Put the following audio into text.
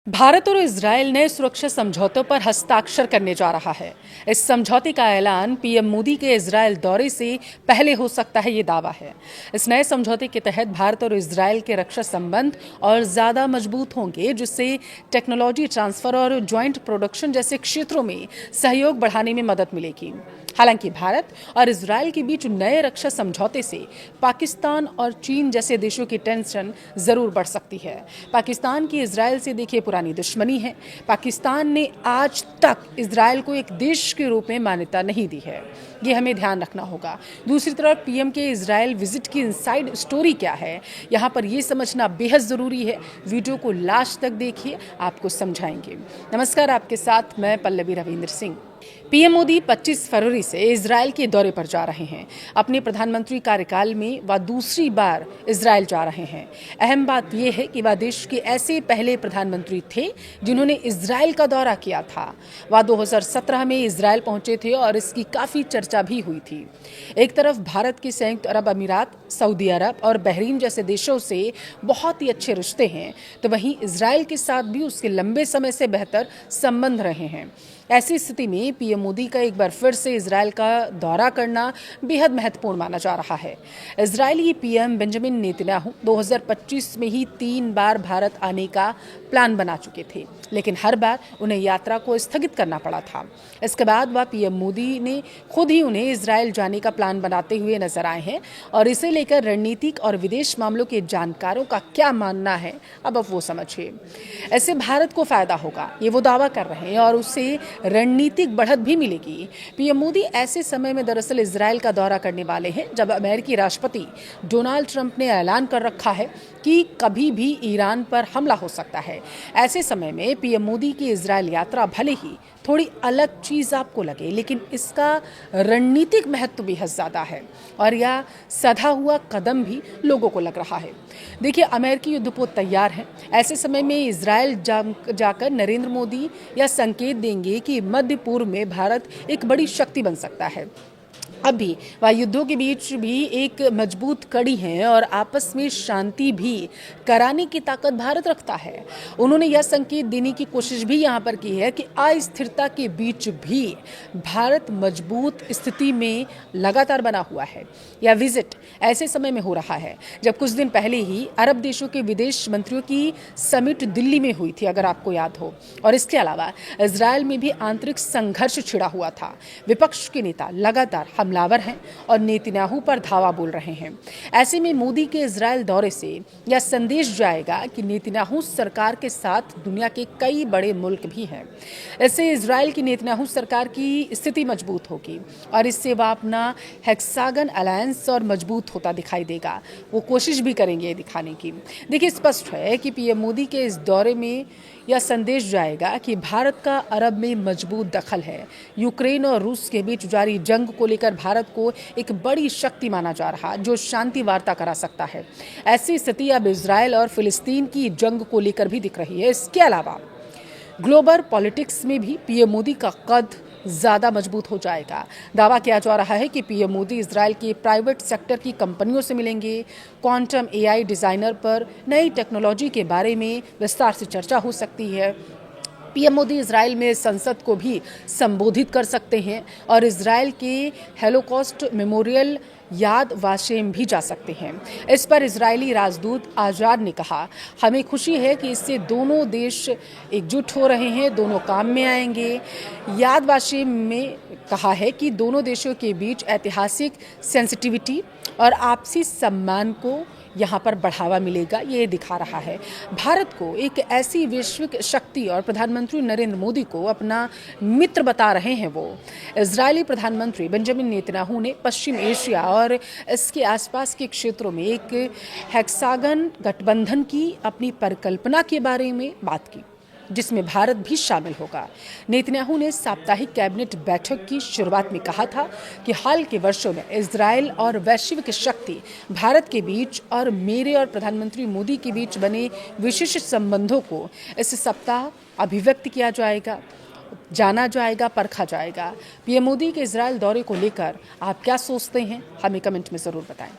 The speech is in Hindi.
भारत और इजरायल नए सुरक्षा समझौतों पर हस्ताक्षर करने जा रहा है। इस समझौते का ऐलान पीएम मोदी के इजरायल दौरे से पहले हो सकता है, ये दावा है। इस नए समझौते के तहत भारत और इजरायल के रक्षा संबंध और ज्यादा मजबूत होंगे, जिससे टेक्नोलॉजी ट्रांसफर और ज्वाइंट प्रोडक्शन जैसे क्षेत्रों में सहयोग बढ़ाने में मदद मिलेगी। हालांकि भारत और इजरायल के बीच नए रक्षा समझौते से पाकिस्तान और चीन जैसे देशों की टेंशन जरूर बढ़ सकती है। पाकिस्तान की इजरायल से देखिए पुरानी दुश्मनी है। पाकिस्तान ने आज तक इजरायल को एक देश के रूप में मान्यता नहीं दी है, ये हमें ध्यान रखना होगा। दूसरी तरफ पीएम के इजरायल विजिट की इनसाइड स्टोरी क्या है, यहाँ पर ये समझना बेहद जरूरी है। वीडियो को लास्ट तक देखिए, आपको समझाएंगे। नमस्कार, आपके साथ मैं पल्लवी रविंद्र सिंह। पीएम मोदी 25 फरवरी से इजरायल के दौरे पर जा रहे हैं। अपने प्रधानमंत्री कार्यकाल में वह दूसरी बार इजरायल जा रहे हैं। अहम बात यह है कि वह देश के ऐसे पहले प्रधानमंत्री थे जिन्होंने इजरायल का दौरा किया था। वह 2017 में इजरायल पहुंचे थे और इसकी काफ़ी चर्चा भी हुई थी। एक तरफ भारत के संयुक्त अरब अमीरात, सऊदी अरब और बहरीन जैसे देशों से बहुत ही अच्छे रिश्ते हैं, तो वहीं इजरायल के साथ भी उसके लंबे समय से बेहतर संबंध रहे हैं। ऐसी स्थिति में पीएम मोदी का एक बार फिर से इजरायल का दौरा करना बेहद महत्वपूर्ण माना जा रहा है। इजरायली पीएम बेंजामिन नेतन्याहू 2025 में ही 3 बार भारत आने का प्लान बना चुके थे, लेकिन हर बार उन्हें यात्रा को स्थगित करना पड़ा था। इसके बाद वह पीएम मोदी ने खुद ही उन्हें इजरायल जाने का प्लान बनाते हुए नजर आए हैं और इसे लेकर रणनीतिक और विदेश मामलों के जानकारों का क्या मानना है, अब वो समझिए। ऐसे भारत को फायदा होगा, ये वो दावा कर रहे हैं, और उससे रणनीतिक बढ़त भी मिलेगी। पीएम मोदी ऐसे समय में दरअसल इजरायल का दौरा करने वाले हैं जब अमेरिकी राष्ट्रपति डोनाल्ड ट्रंप ने ऐलान कर रखा है कि कभी भी ईरान पर हमला हो सकता है। ऐसे समय में पीएम मोदी की इजरायल यात्रा भले ही थोड़ी अलग चीज आपको लगे, लेकिन इसका रणनीतिक महत्व बेहद ज्यादा है और यह सधा हुआ कदम भी लोगों को लग रहा है। देखिए, अमेरिकी युद्धपोत तैयार है। ऐसे समय में इजरायल जाकर नरेंद्र मोदी यह संकेत देंगे कि मध्य पूर्व में भारत एक बड़ी शक्ति बन सकता है। अभी वह युद्धों के बीच भी एक मजबूत कड़ी है और आपस में शांति भी कराने की ताकत भारत रखता है। उन्होंने यह संकेत देने की कोशिश भी यहाँ पर की है कि अस्थिरता के बीच भी भारत मजबूत स्थिति में लगातार बना हुआ है। यह विजिट ऐसे समय में हो रहा है जब कुछ दिन पहले ही अरब देशों के विदेश मंत्रियों की समिट दिल्ली में हुई थी, अगर आपको याद हो। और इसके अलावा इजरायल में भी आंतरिक संघर्ष छिड़ा हुआ था। विपक्ष के नेता लगातार हमलावर हैं और नेतन्याहू पर धावा बोल रहे हैं। ऐसे में मोदी के इजरायल दौरे से यह संदेश जाएगा कि नेतन्याहू सरकार के साथ दुनिया के कई बड़े मुल्क भी हैं। इससे इजरायल की नेतन्याहू सरकार की स्थिति मजबूत होगी और इससे वह अपना हेक्सागन अलायंस और मजबूत होता दिखाई देगा। वो कोशिश भी करेंगे दिखाने की। देखिए, स्पष्ट है कि पीएम मोदी के इस दौरे में यह संदेश जाएगा कि भारत का अरब में मजबूत दखल है। यूक्रेन और रूस के बीच जारी जंग को लेकर भारत को एक बड़ी शक्ति माना जा रहा, जो शांति वार्ता करा सकता है। ऐसी स्थिति अब इजरायल और फिलिस्तीन की जंग को लेकर भी दिख रही है। इसके अलावा ग्लोबल पॉलिटिक्स में भी पीएम मोदी का कद ज़्यादा मजबूत हो जाएगा। दावा किया जा रहा है कि पीएम मोदी इजरायल के प्राइवेट सेक्टर की कंपनियों से मिलेंगे। क्वांटम एआई डिज़ाइनर पर नई टेक्नोलॉजी के बारे में विस्तार से चर्चा हो सकती है। पीएम मोदी इजरायल में संसद को भी संबोधित कर सकते हैं और इजरायल के होलोकॉस्ट मेमोरियल याद वाशेम भी जा सकते हैं। इस पर इजरायली राजदूत आजाद ने कहा, हमें खुशी है कि इससे दोनों देश एकजुट हो रहे हैं, दोनों काम में आएंगे। याद वाशेम में कहा है कि दोनों देशों के बीच ऐतिहासिक सेंसिटिविटी और आपसी सम्मान को यहाँ पर बढ़ावा मिलेगा, ये दिखा रहा है। भारत को एक ऐसी वैश्विक शक्ति और प्रधानमंत्री नरेंद्र मोदी को अपना मित्र बता रहे हैं वो। इजरायली प्रधानमंत्री बेंजामिन नेतन्याहू ने पश्चिम एशिया और इसके आसपास के क्षेत्रों में एक हेक्सागन गठबंधन की अपनी परिकल्पना के बारे में बात की, जिसमें भारत भी शामिल होगा। नेतन्याहू ने साप्ताहिक कैबिनेट बैठक की शुरुआत में कहा था कि हाल के वर्षों में इजरायल और वैश्विक शक्ति भारत के बीच और मेरे और प्रधानमंत्री मोदी के बीच बने विशिष्ट संबंधों को इस सप्ताह अभिव्यक्त किया जाएगा, जाना जाएगा, परखा जाएगा। पीएम मोदी के इजरायल दौरे को लेकर आप क्या सोचते हैं, हमें कमेंट में ज़रूर बताएं।